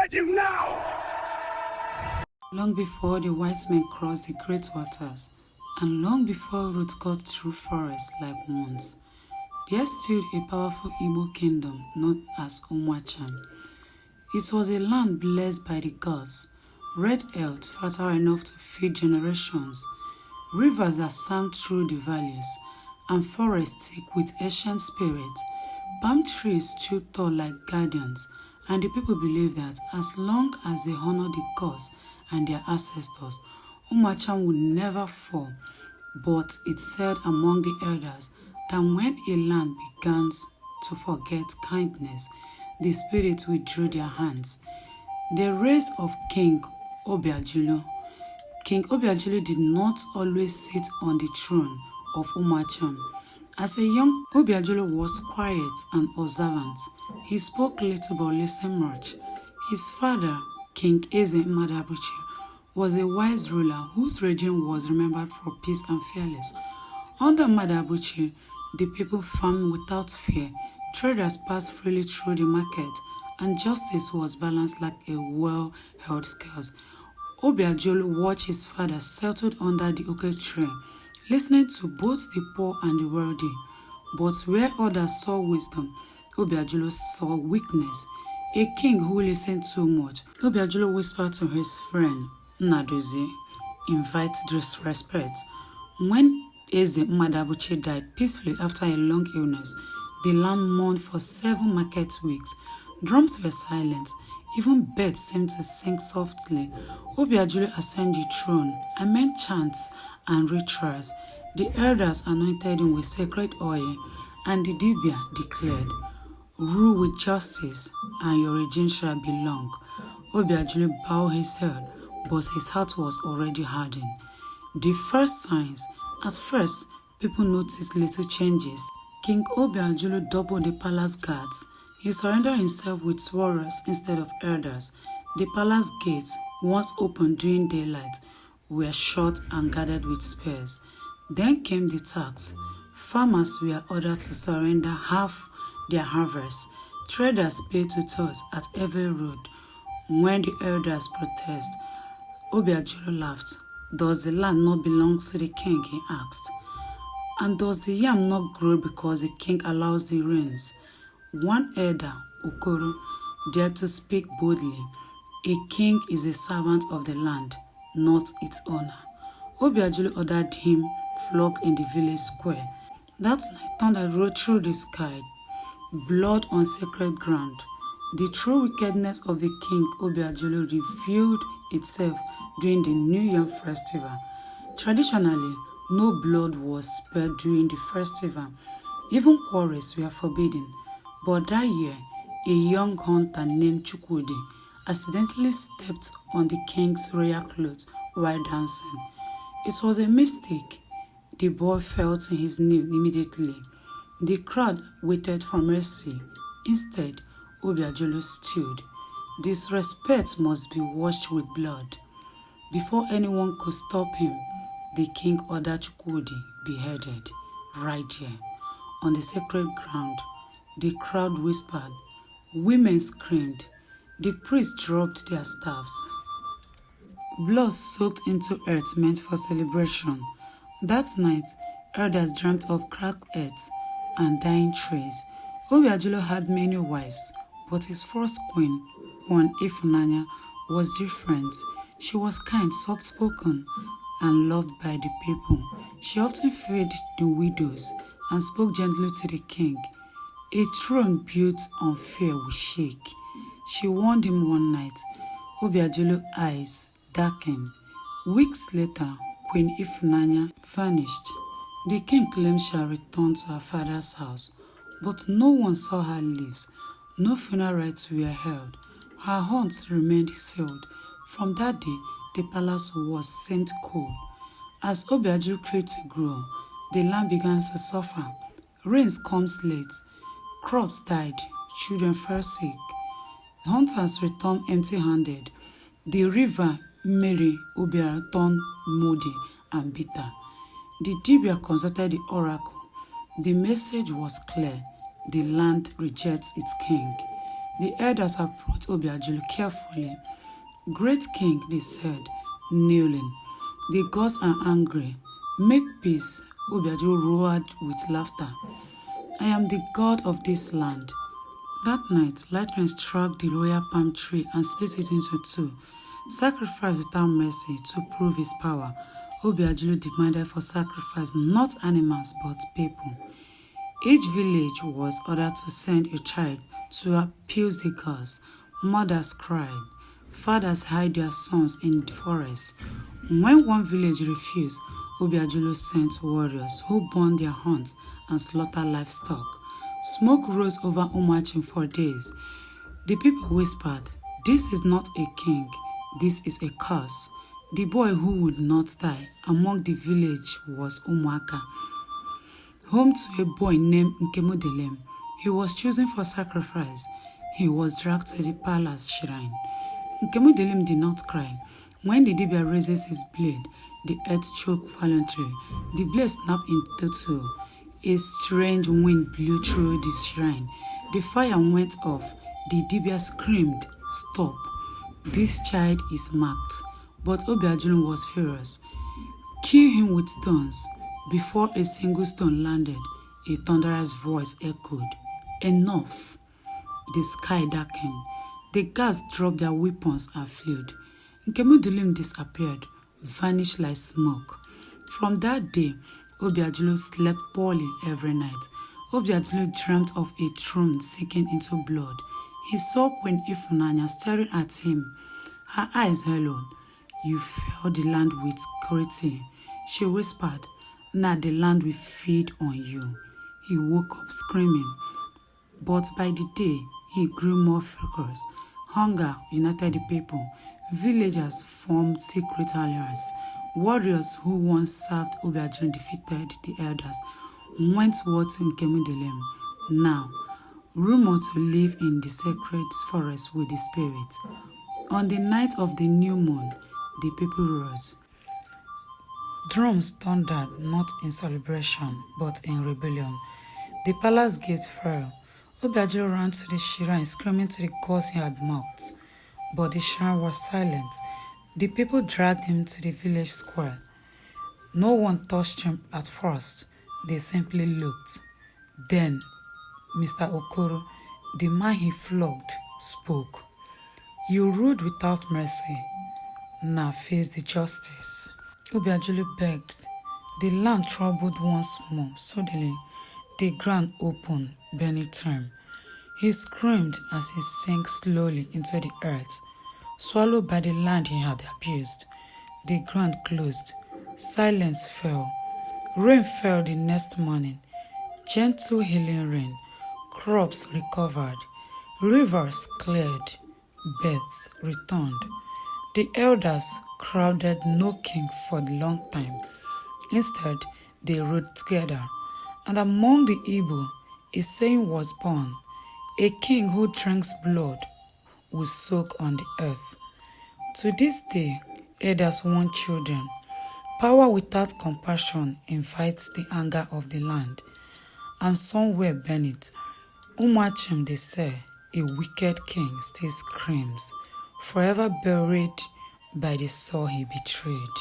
get him now! Long before the white men crossed the great waters, and long before roads cut through forests like once, there stood a powerful Igbo kingdom known as Umuacham. It was a land blessed by the gods, red earth fertile enough to feed generations, rivers that sang through the valleys, and forests thick with ancient spirits. Palm trees stood tall like guardians, and the people believed that as long as they honored the gods and their ancestors, Umuacham would never fall. But it said among the elders that when a land began to forget kindness, the spirits withdrew their hands. The race of King Obiajulu. King Obiajulu did not always sit on the throne of Umuacham. As a young, Obiajulu was quiet and observant. He spoke little but listened much. His father, King Eze Madabuchi, was a wise ruler whose regime was remembered for peace and fearless. Under Madabuchi, the people farmed without fear, traders passed freely through the market, and justice was balanced like a well-held scale. Obiajulu watched his father settled under the oak tree, listening to both the poor and the wealthy. But where others saw wisdom, Obiajulu saw weakness. A king who listened too much, Obiajulu whispered to his friend, Nnadozie, invite disrespect. When Eze Madabuchi died peacefully after a long illness, the land mourned for 7 market weeks. Drums were silent. Even birds seemed to sing softly. Obiajulu ascended the throne amid chants and rituals. The elders anointed him with sacred oil, and the Dibia declared, "Rule with justice, and your regime shall be long." Obiajulu bowed his head, but his heart was already hardened. The first signs. At first, people noticed little changes. King Obiajulu doubled the palace guards. He surrendered himself with warriors instead of elders. The palace gates, once open during daylight, were shut and guarded with spears. Then came the tax. Farmers were ordered to surrender half their harvest. Traders paid to tolls at every road. When the elders protested, Obiajulu laughed. "Does the land not belong to the king?" he asked. "And does the yam not grow because the king allows the rains?" One elder, Okoro, dared to speak boldly. "A king is a servant of the land, not its owner." Obiajulu ordered him flogged in the village square. That night thunder rolled through the sky, blood on sacred ground. The true wickedness of the king Obiajulu revealed itself during the New Yam festival. Traditionally, no blood was spilled during the festival. Even quarrels were forbidden. But that year, a young hunter named Chukwudi accidentally stepped on the king's royal clothes while dancing. It was a mistake. The boy fell to his knee immediately. The crowd waited for mercy. Instead, Obiajulu stood. Disrespect must be washed with blood. Before anyone could stop him, the king ordered Chukwudi beheaded right there on the sacred ground. The crowd whispered. Women screamed. The priests dropped their staffs. Blood soaked into earth meant for celebration. That night, elders dreamt of cracked earth and dying trees. Obiajulu had many wives, but his first queen, Queen Ifunanya, was different. She was kind, soft-spoken, and loved by the people. She often fed the widows and spoke gently to the king. A throne built on fear will shake. She warned him one night. Obiajulu's eyes darkened. Weeks later, Queen Ifunanya vanished. The king claimed she had returned to her father's house, but no one saw her leave. No funeral rites were held. Her haunts remained sealed. From that day, the palace walls seemed cold. As Obiajulu grew to grow, the land began to suffer. Rains came late. Crops died. Children fell sick. Hunters returned empty-handed. The river Mary Obiara turned muddy and bitter. The Dibia consulted the oracle. The message was clear. The land rejects its king. The elders approached Obiajulu carefully. "Great king," they said, kneeling. "The gods are angry. Make peace." Obiajulu roared with laughter. "I am the god of this land." That night, lightning struck the royal palm tree and split it into two. Sacrifice without mercy to prove his power. Obiajulu demanded for sacrifice not animals but people. Each village was ordered to send a child to appease the gods. Mothers cried. Fathers hid their sons in the forest. When one village refused, Obiajulu sent warriors who burned their hunts and slaughtered livestock. Smoke rose over Umuachim for days. The people whispered, "This is not a king, this is a curse." The boy who would not die among the village was Umuaka, home to a boy named Nkemudelem. He was chosen for sacrifice. He was dragged to the palace shrine. Nkemudelem did not cry. When the Dibia raises his blade, the earth choked violently. The blade snapped into two. A strange wind blew through the shrine. The fire went off. The Dibia screamed, "Stop! This child is marked." But Obiajulu was furious. "Kill him with stones." Before a single stone landed, a thunderous voice echoed, "Enough!" The sky darkened. The guards dropped their weapons and fled. Nkemudelem disappeared, vanished like smoke. From that day, Obiajulu slept poorly every night. Obiajulu dreamt of a throne sinking into blood. He saw Queen Ifunanya staring at him. Her eyes hellowed. "You fill the land with cruelty," she whispered. "Now the land will feed on you." He woke up screaming. But by the day, he grew more furious. Hunger united the people. Villagers formed secret alliances. Warriors who once served Obiajulu defeated the elders, went word to Nkemudelem. Now, rumored to live in the sacred forest with the spirits. On the night of the new moon, the people rose. Drums thundered not in celebration, but in rebellion. The palace gates fell. Obiajulu ran to the shrine, screaming to the gods he had mocked. But the shrine was silent. The people dragged him to the village square. No one touched him at first. They simply looked. Then, Mr. Okoro, the man he flogged, spoke. "You ruled without mercy. Now face the justice." Obiajulu begged. The land trembled once more. Suddenly, the ground opened beneath him. He screamed as he sank slowly into the earth, swallowed by the land he had abused. The ground closed. Silence fell. Rain fell the next morning. Gentle healing rain. Crops recovered. Rivers cleared. Birds returned. The elders crowded no king for a long time. Instead, they rode together. And among the Igbo, a saying was born: a king who drinks blood will soak on the earth. To this day, elders want children. Power without compassion invites the anger of the land. And somewhere beneath Umuachim, they say, a wicked king still screams, forever buried by the soul he betrayed.